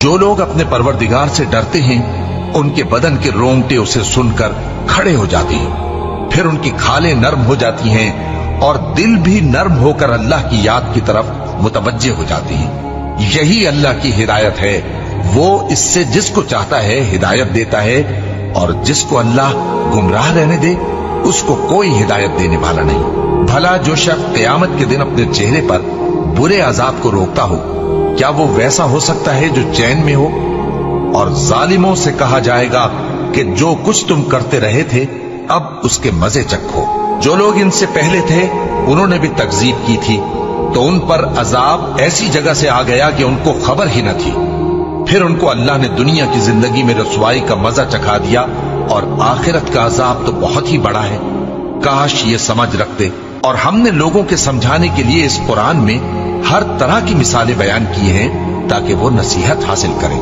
جو لوگ اپنے پروردگار سے ڈرتے ہیں ان کے بدن کے رونگٹے اسے سن کر کھڑے ہو جاتے ہیں، پھر ان کی کھالیں نرم ہو جاتی ہیں اور دل بھی نرم ہو کر اللہ کی یاد کی طرف متوجہ ہو جاتی ہیں۔ یہی اللہ کی ہدایت ہے، وہ اس سے جس کو چاہتا ہے ہدایت دیتا ہے، اور جس کو اللہ گمراہ رہنے دے اس کو کوئی ہدایت دینے والا نہیں۔ بھلا جو شخص قیامت کے دن اپنے چہرے پر برے عذاب کو روکتا ہو، کیا وہ ویسا ہو سکتا ہے جو چین میں ہو؟ اور ظالموں سے کہا جائے گا کہ جو کچھ تم کرتے رہے تھے اب اس کے مزے چکھو۔ جو لوگ ان سے پہلے تھے انہوں نے بھی تکذیب کی تھی، تو ان پر عذاب ایسی جگہ سے آ گیا کہ ان کو خبر ہی نہ تھی۔ پھر ان کو اللہ نے دنیا کی زندگی میں رسوائی کا مزہ چکھا دیا، اور آخرت کا عذاب تو بہت ہی بڑا ہے۔ کاش یہ سمجھ رکھتے، اور ہم نے لوگوں کے سمجھانے کے لیے اس قرآن میں ہر طرح کی مثالیں بیان کی ہیں تاکہ وہ نصیحت حاصل کریں۔